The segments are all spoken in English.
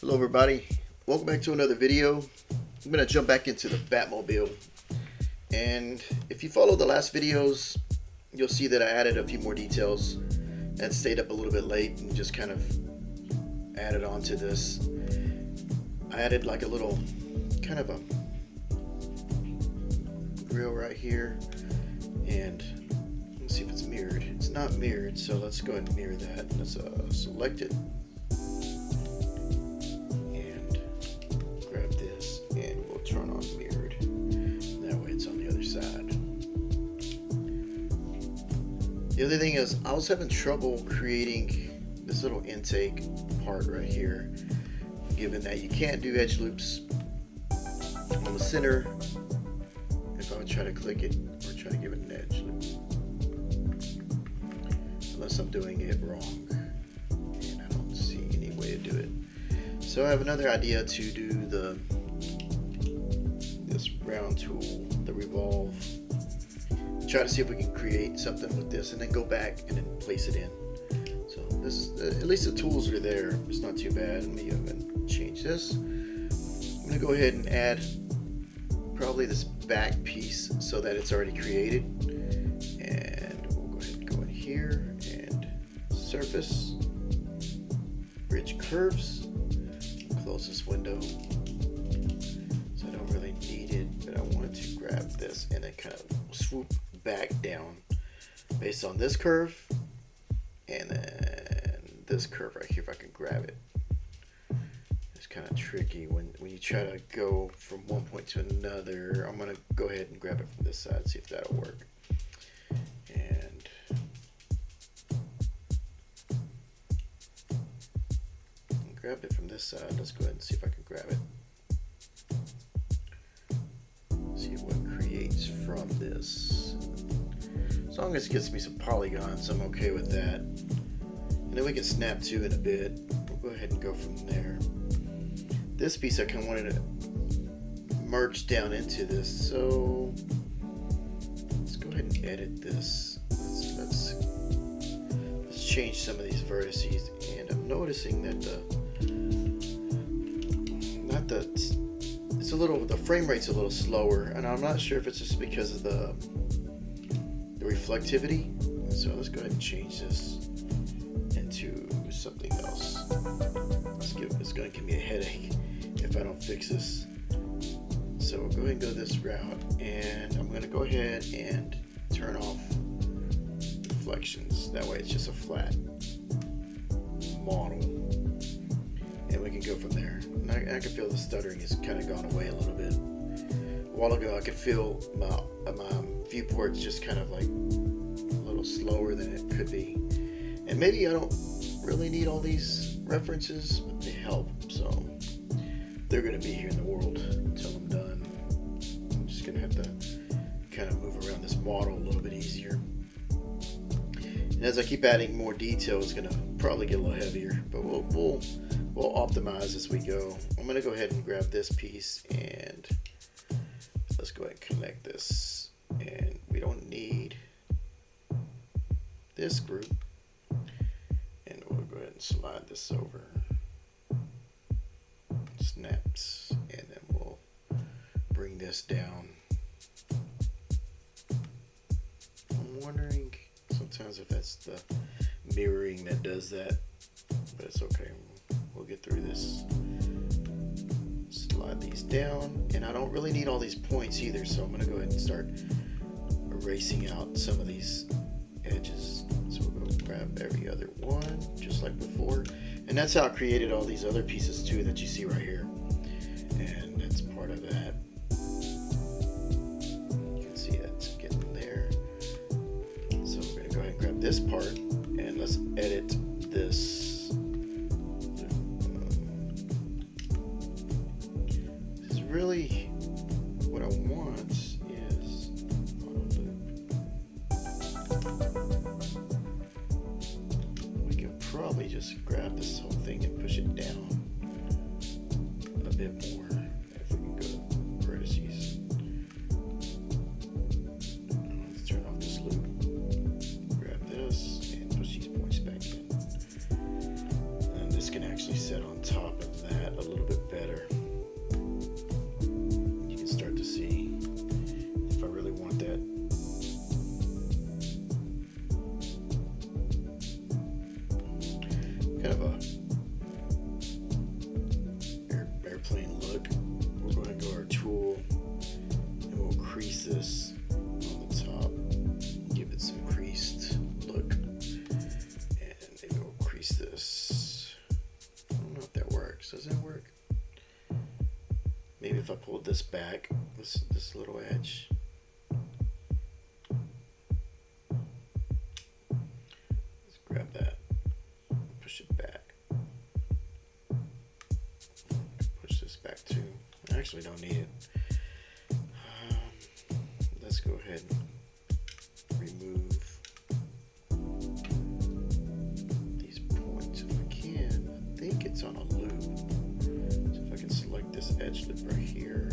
Hello everybody, welcome back to another video. I'm going to jump back into the Batmobile, and if you follow the last videos you'll see that I added a few more details and stayed up a little bit late and just kind of added on to this. I added like a little kind of a grill right here, and let's see if it's mirrored. It's not mirrored, so let's go ahead and mirror that. Let's select it and grab this, and we'll turn on mirrored. That way it's on the other side. The other thing is I was having trouble creating this little intake part right here, given that you can't do edge loops on the center if I would try to click it or try to give it an edge loop, unless I'm doing it wrong, and I don't see any way to do it. So I have another idea to do this round tool, the revolve. Try to see if we can create something with this, and then go back and then place it in. So this, at least the tools are there. It's not too bad. Let me even change this. I'm gonna go ahead and add probably this back piece so that it's already created, and we'll go ahead and go in here and surface, bridge curves, close this window. So I don't really need it, but I wanted to grab this and then kind of swoop back down based on this curve, and then this curve right here if I can grab it. It's kind of tricky when you try to go from one point to another. I'm gonna go ahead and grab it from this side, see if that'll work. And grab it from this side. Let's go ahead and see if I can grab it. See what creates from this. As long as it gets me some polygons, I'm okay with that. And then we can snap to in a bit. We'll go ahead and go from there. This piece I kind of wanted to merge down into this, so let's go ahead and edit this. Let's change some of these vertices, and I'm noticing that the frame rate's a little slower, and I'm not sure if it's just because of the reflectivity. So let's go ahead and change this into something else. It's going to give me a headache if I don't fix this. So we'll go ahead and go this route, and I'm going to go ahead and turn off reflections. That way it's just a flat model, and we can go from there. And I can feel the stuttering has kind of gone away a little bit. A while ago I could feel my viewport's just kind of like a little slower than it could be. And maybe I don't really need all these references, but they help. So they're going to be here in the world until I'm done. I'm just going to have to kind of move around this model a little bit easier. And as I keep adding more detail, it's going to probably get a little heavier, but we'll optimize as we go. I'm going to go ahead and grab this piece, and let's go ahead and connect this. And we don't need this group, and we'll go ahead and slide this over. Snaps, and then we'll bring this down. I'm wondering sometimes if that's the mirroring that does that, but it's okay. We'll get through this. Slide these down, and I don't really need all these points either, so I'm going to go ahead and start erasing out some of these edges. So we'll go grab every other one just like before, and that's how I created all these other pieces too that you see right here, and that's part of that. You can see that's getting there. So we're going to go ahead and grab this part, and let's edit this. Really what I want is auto loop. We can probably just grab this whole thing and push it down a bit more if we can go to vertices. Let's turn off this loop, grab this and push these points back in, and this can actually sit on top of that a little bit better. You can start to see if I really want that. Kind of a airplane look. We're going to go our tool and we'll crease this on the top. Give it some creased look. And maybe we'll crease this. I don't know if that works. Does that work? Maybe if I pulled this back, this little edge. Let's grab that. Push it back. Push this back too. I actually don't need it. Let's go ahead and remove these points if I can. I think it's on a loop. So if I can select this edge loop right here,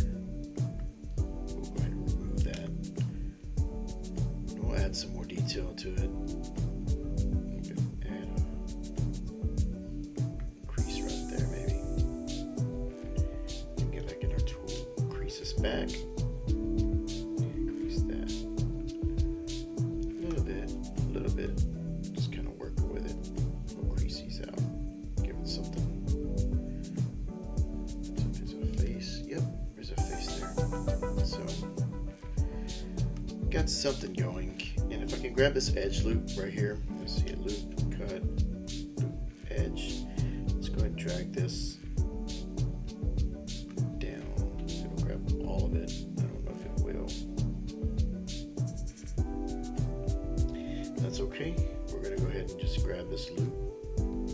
we'll go ahead and remove that. And we'll add some more detail to it. Add a crease right there maybe. And get back in our tool. Crease this back. A little bit, just kind of working with it. We'll crease these out, give it something. There's a face. Yep, there's a face there. So, got something going. And if I can grab this edge loop right here, let's see it, loop, cut, loop, edge. Let's go ahead and drag this down. It'll grab all of it. I don't know if it will. That's okay. We're going to go ahead and just grab this loop and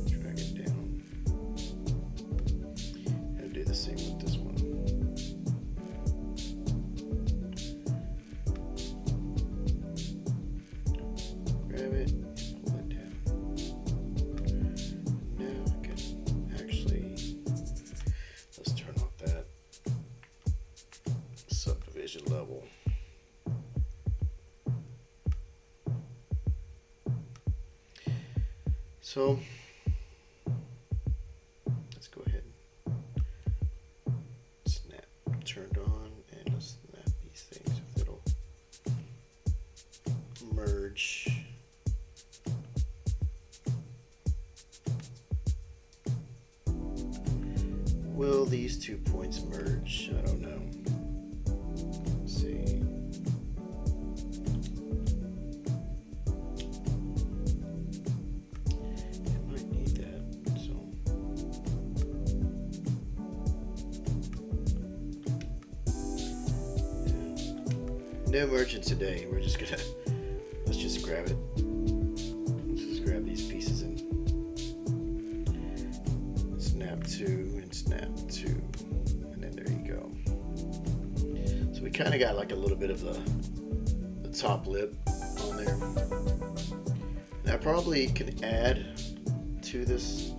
drag it down and do the same with this one. Grab it and pull it down. Now I can actually, let's turn off that subdivision level. So let's go ahead and snap turned on, and let's snap these things if it'll merge. Will these 2 points merge? I don't know. Let's see. It might need that. So yeah. No merging today. We're just gonna let's just grab it. Let's just grab these pieces and snap 2 and snap 2, and then there you go. So we kind of got like a little bit of the top lip on there. And I probably can add to this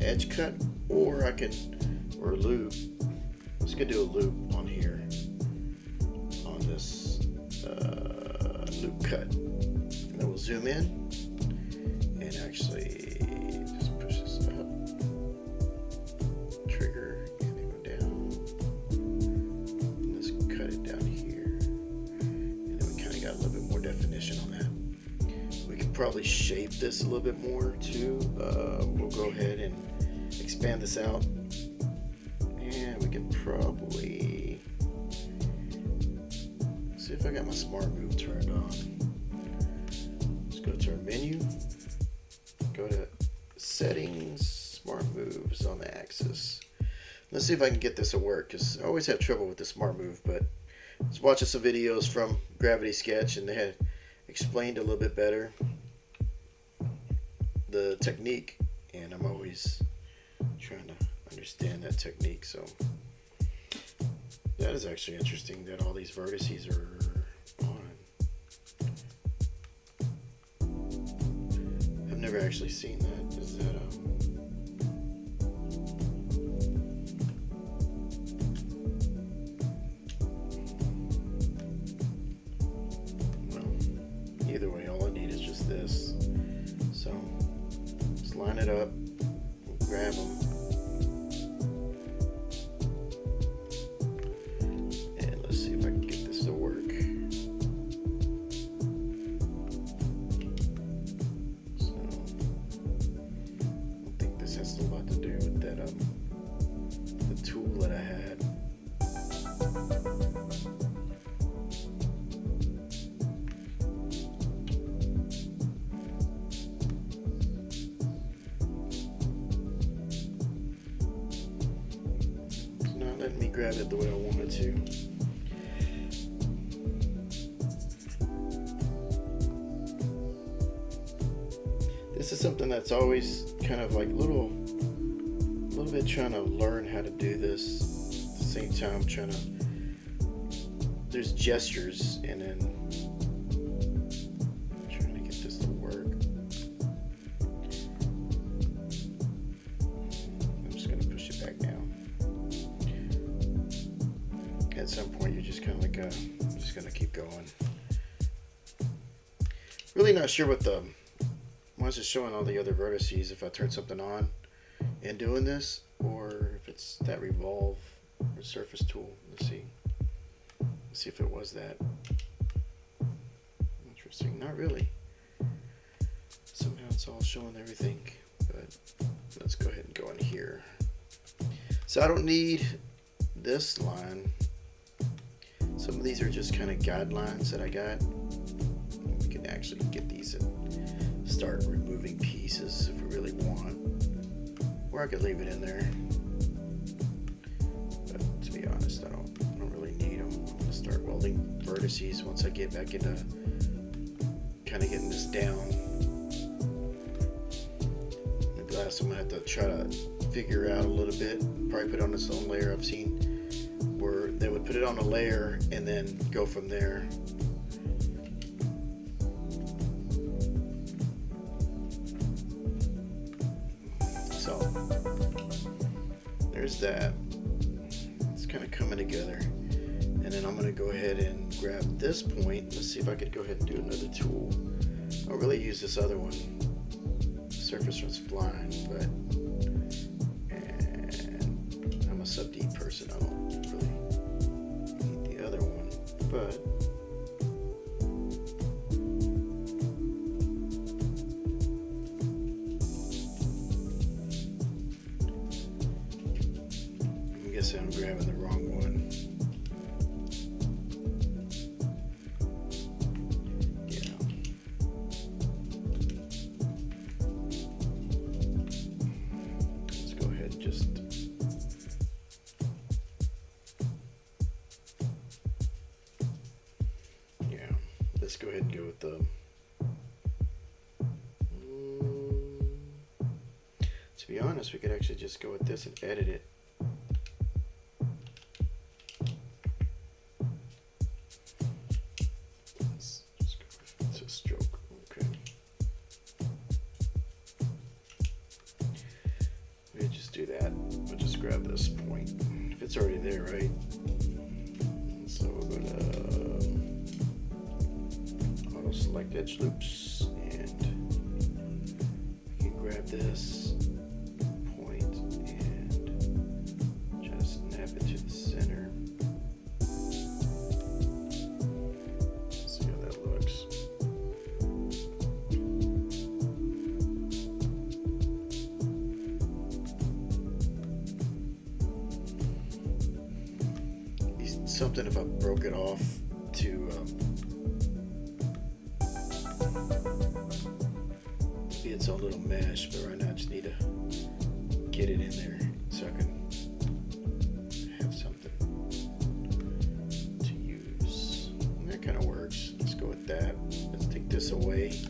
edge cut, or I can, or a loop. Let's go do a loop on here on this loop cut, and then we'll zoom in and actually just push this up, trigger, and then go down, and let's cut it down here, and then we kind of got a little bit more definition on that. We can probably shape this a little bit more too. We'll go ahead and expand this out, and we can probably see if I got my smart move turned on. Let's go to our menu, go to settings, smart moves on the axis. Let's see if I can get this to work, because I always have trouble with the smart move. But I was watching some videos from Gravity Sketch, and they had explained a little bit better the technique, and I'm always trying to understand that technique. So that is actually interesting that all these vertices are on. I've never actually seen that. Is that well, either way, all I need is just this. line it up, grab them, and let's see if I can get this to work. So I think this has a lot to do with that the tool that I had. Letting me grab it the way I wanted to. This is something that's always kind of like a little bit trying to learn how to do this. At the same time, trying to. There's gestures and then trying to get this to work. I'm just gonna push it back now. At some point you're just kind of like I'm just gonna keep going. Really not sure what why is it showing all the other vertices if I turn something on and doing this, or if it's that revolve or surface tool. Let's see if it was that. Interesting. Not really. Somehow it's all showing everything, but let's go ahead and go in here. So I don't need this line. Some of these are just kind of guidelines that I got. We can actually get these and start removing pieces if we really want. Or I could leave it in there. But to be honest, I don't really need them. I'm going to start welding vertices once I get back into kind of getting this down. The glass I'm going to have to try to figure out a little bit. Probably put on its own layer. I've seen where they would put it on a layer and then go from there. So there's that. It's kind of coming together. And then I'm going to go ahead and grab this point. Let's see if I could go ahead and do another tool. I'll really use this other one. Surface was blind, but and I'm a sub D person. I don't really need the other one, but I'm guessing I'm grabbing the wrong one. Let's go ahead and go with the to be honest, we could actually just go with this and edit it. Let's just go with a stroke. Okay. We'll just do that. We'll just grab this point. If it's already there, right? So we're gonna select edge loops, and we can grab this point and try to snap it to the center. Let's see how that looks. Something if I broke it off to be its own little mesh, but right now I just need to get it in there so I can have something to use. And that kind of works. Let's go with that. Let's take this away.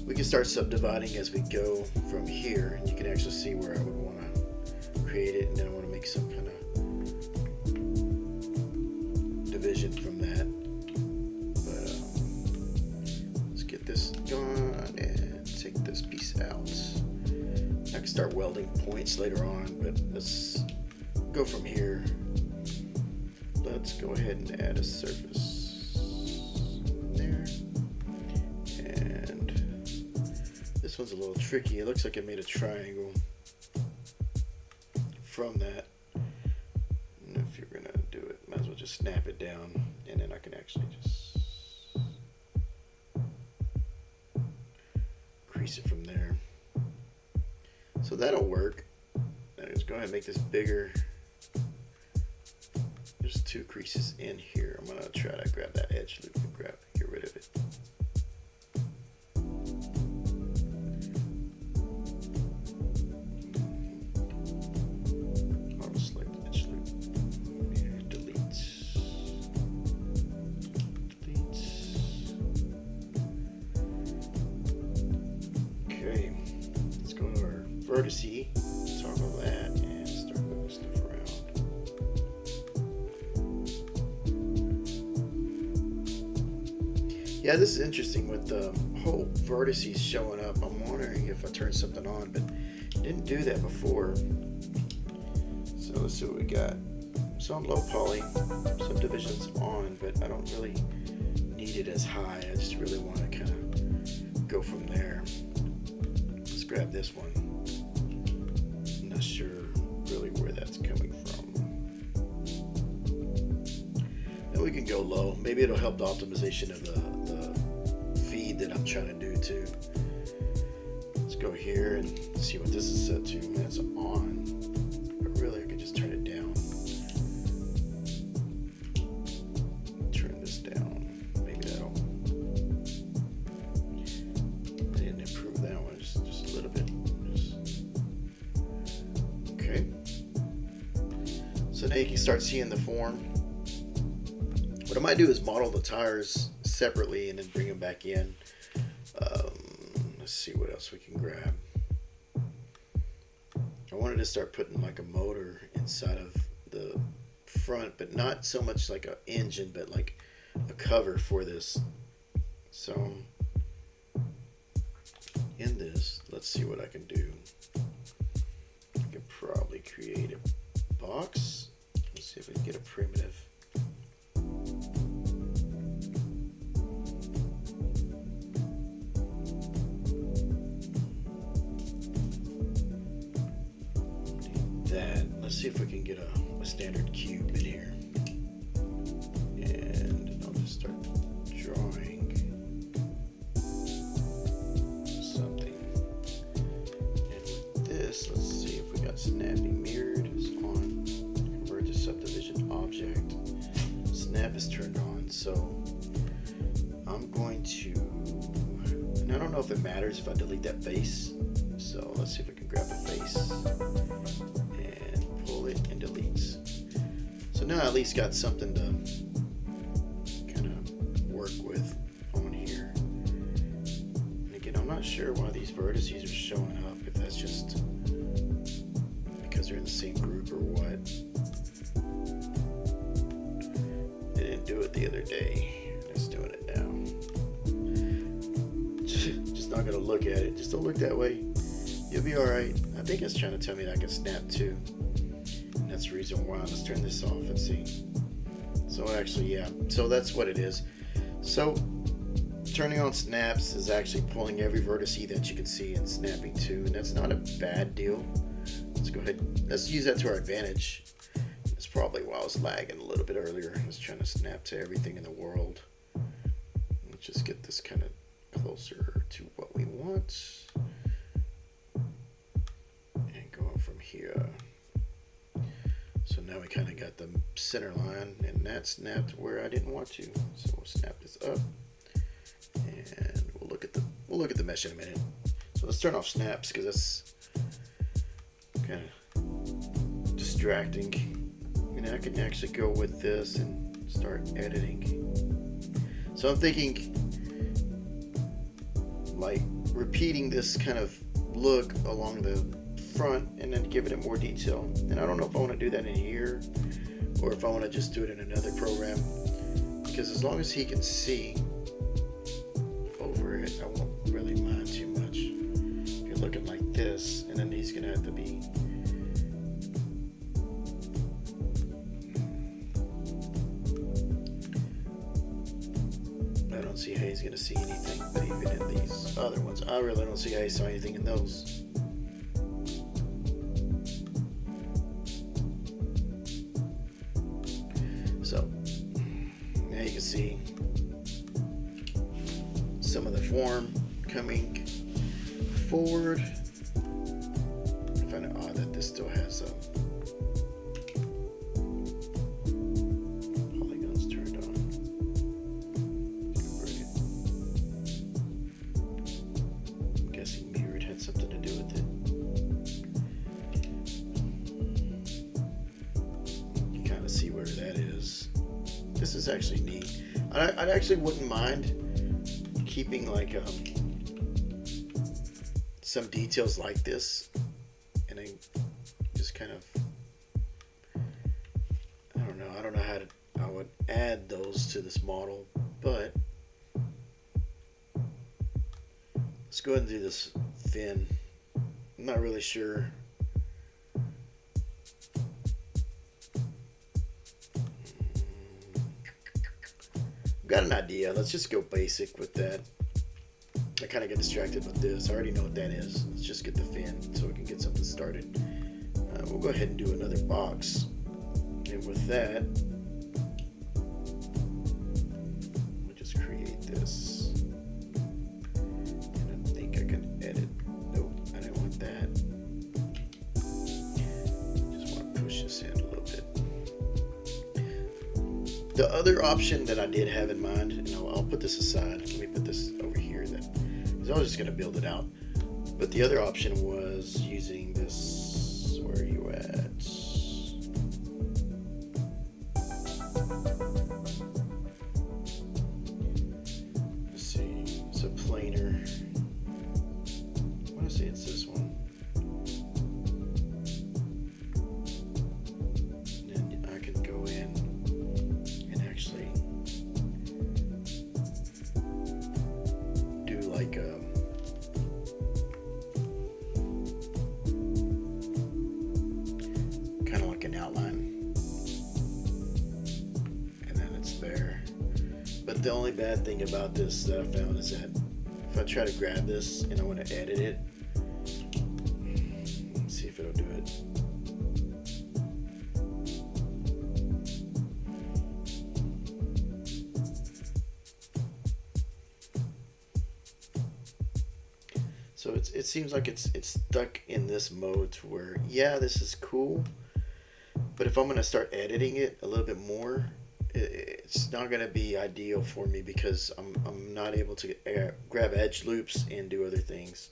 We can start subdividing as we go from here, and you can actually see where I would want to create it, and then I want to make some kind of division from that. But let's get this done and take this piece out. I can start welding points later on, but let's go from here. Let's go ahead and add a surface there, and This one's a little tricky. It looks like it made a triangle from that. And if you're gonna do it, might as well just snap it down, and then I can actually just crease it from there. So that'll work. Now just go ahead and make this bigger. There's 2 creases in here. I'm gonna try to grab that edge loop and get rid of it. I'll select edge loop. Here, delete. Okay, let's go to our vertice. Toggle that and start moving stuff around. Yeah, this is interesting with the whole vertices showing up. I'm wondering if I turned something on, but it didn't do that before. So let's see what we got. So on low poly, subdivision's on, but I don't really need it as high. I just really want to kind of go from there. Let's grab this one. I'm not sure really where that's coming from. Then we can go low. Maybe it'll help the optimization of the feed that I'm trying to do too. Let's go here and see what this is set to. Man, it's on. But really I could just turn it down. Turn this down. Maybe that'll. I didn't improve that one just a little bit. Okay. So now you can start seeing the form. What I might do is model the tires separately and then bring them back in. Let's see what else we can grab. I wanted to start putting like a motor inside of the front, but not so much like an engine, but like a cover for this. So in this, let's see what I can do. I could probably create a box. Let's see if we can get a primitive. Let's see if we can get a standard cube in here. And I'll just start drawing something. And with this, let's see if we got snapping mirrored is on. Convert to subdivision object. Snap is turned on. So I'm going to, and I don't know if it matters if I delete that face. So let's see if we can grab the face. Pull it and deletes. So now I at least got something to kind of work with on here. And again, I'm not sure why these vertices are showing up, if that's just because they're in the same group or what. They didn't do it the other day. It's doing it now. Just not gonna look at it. Just don't look that way. You'll be alright. I think it's trying to tell me that I can snap too. That's the reason why. Let's turn this off and see. So actually, yeah. So that's what it is. So turning on snaps is actually pulling every vertice that you can see and snapping to, and that's not a bad deal. Let's go ahead. Let's use that to our advantage. That's probably why I was lagging a little bit earlier. I was trying to snap to everything in the world. Let's just get this kind of closer to what we want. And going from here. So now we kind of got the center line, and that snapped where I didn't want to. So we'll snap this up, and we'll look at the mesh in a minute. So let's turn off snaps because that's kind of distracting. And I can actually go with this and start editing. So I'm thinking like repeating this kind of look along the front and then giving it more detail. And I don't know if I want to do that in here or if I want to just do it in another program, because as long as he can see over it, I won't really mind too much. If you're looking like this, and then he's gonna have to be I don't don't see how he's going to see anything. But even in these other ones, I really don't see how he saw anything in those. So, now you can see some of the form coming forward. I find it odd that this still has polygons turned on. I'm guessing mirrored had something to do with it. You kind of see where that is. This is actually neat. I actually wouldn't mind keeping like some details like this, and I just kind of, I don't know how I would add those to this model, but let's go ahead and do this fin. I'm not really sure. Got an idea. Let's just go basic with that. I kind of get distracted with this. I already know what that is. Let's just get the fin so we can get something started. We'll go ahead and do another box. And with that, we'll just create this. And I think I can edit. Nope, I didn't want that. Just want to push this in a little bit. The other option that I did have in mind, and I'll put this aside. Let me put this over here. Because I was just going to build it out. But the other option was using this. Where are you at? Let's see. It's a planer. I want to say it's this one. And I can go in and actually do like kind of like an outline, and then it's there. But the only bad thing about this that I found is that if I try to grab this and I want to edit it, let's see if it'll do it. So it seems like it's stuck in this mode to where, yeah, this is cool, but if I'm going to start editing it a little bit more, it's not going to be ideal for me because I'm not able to grab edge loops and do other things.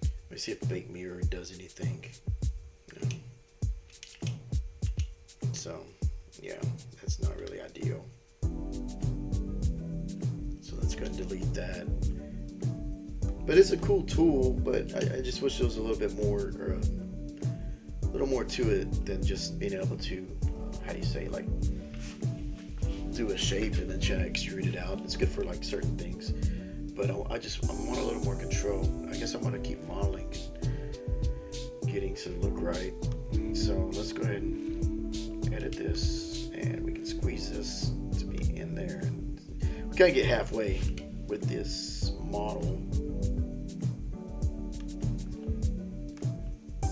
Let me see if Bake Mirror does anything. No. So, yeah, that's not really ideal. So let's go ahead and delete that. But it's a cool tool, but I just wish there was a little bit more, or a little more to it than just being able to, how do you say, like, do a shape and then try to extrude it out. It's good for like certain things, but I want a little more control. I guess I'm gonna keep modeling, getting to look right. So let's go ahead and edit this, and we can squeeze this to be in there. And we gotta get halfway with this model.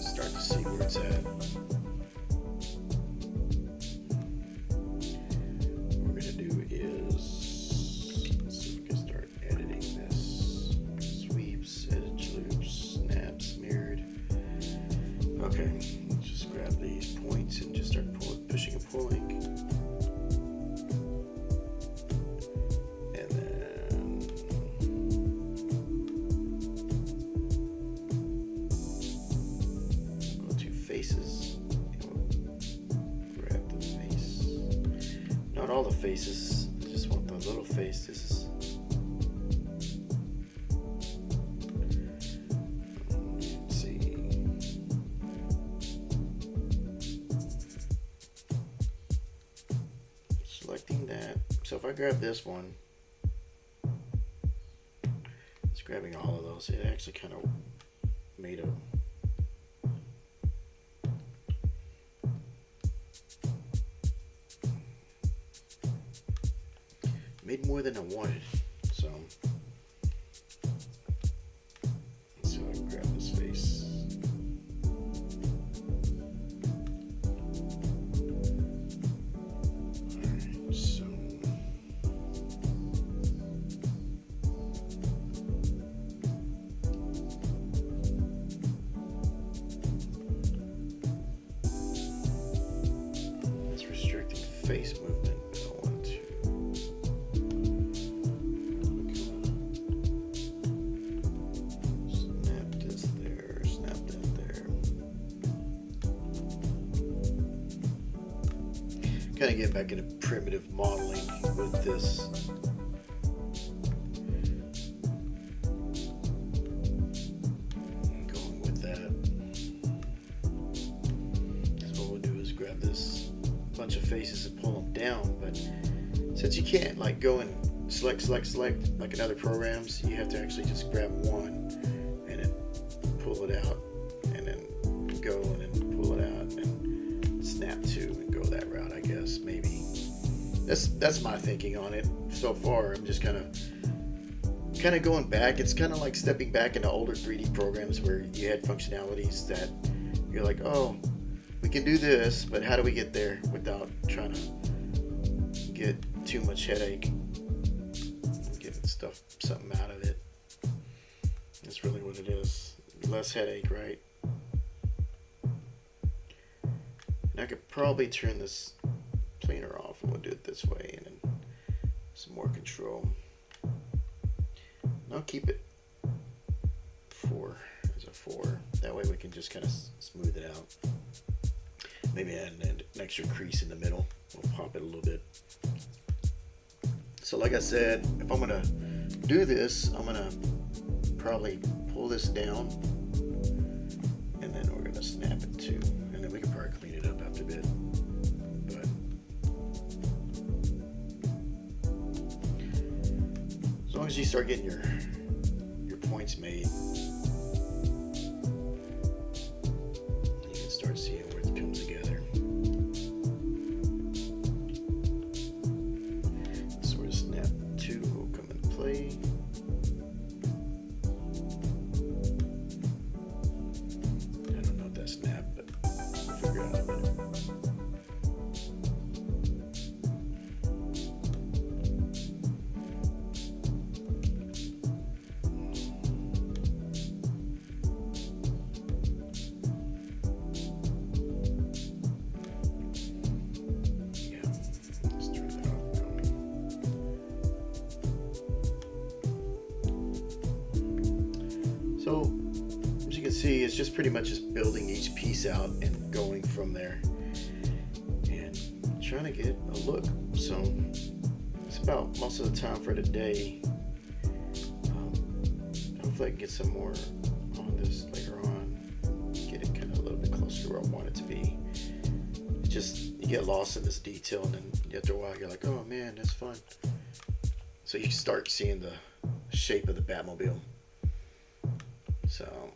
Start to see where it's at. Okay, let's just grab these points and just start pushing and pulling. And then go to faces. We'll grab the face. Not all the faces, I just want the little face. This is selecting that. So if I grab this one, it's grabbing all of those. It actually kind of made more than I wanted. So kind of getting back into primitive modeling with this. Going with that. So what we'll do is grab this bunch of faces and pull them down, but since you can't like go and select like in other programs, you have to actually just grab one and then pull it out, and then go and then pull it out and snap to and go that route. I guess maybe that's my thinking on it so far. I'm just kind of going back. It's kind of like stepping back into older 3D programs where you had functionalities that you're like, oh, we can do this, but how do we get there without trying to get too much headache? Getting something out of it. That's really what it is. Less headache, right? And I could probably turn this planer off, and we'll do it this way, and then some more control. And I'll keep it 4 as a 4. That way we can just kind of smooth it out. Maybe add an extra crease in the middle. We'll pop it a little bit. So like I said, if I'm gonna do this, I'm gonna probably pull this down, and then we're gonna snap it too, and then we can probably clean it up after a bit. But as long as you start getting your points made, you can start seeing where it comes together. So, as you can see, it's just pretty much just building each piece out and going from there and trying to get a look. So, it's about most of the time for today. Hopefully I can get some more on this later on. Get it kind of a little bit closer to where I want it to be. It just, you get lost in this detail, and then after a while you're like, oh man, that's fun. So you start seeing the shape of the Batmobile. So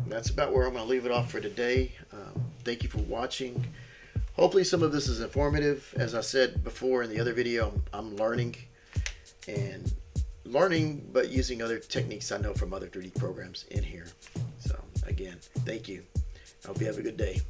that's about where I'm going to leave it off for today. Thank you for watching. Hopefully some of this is informative. As I said before in the other video, I'm learning, but using other techniques I know from other 3D programs in here. So again, thank you. I hope you have a good day.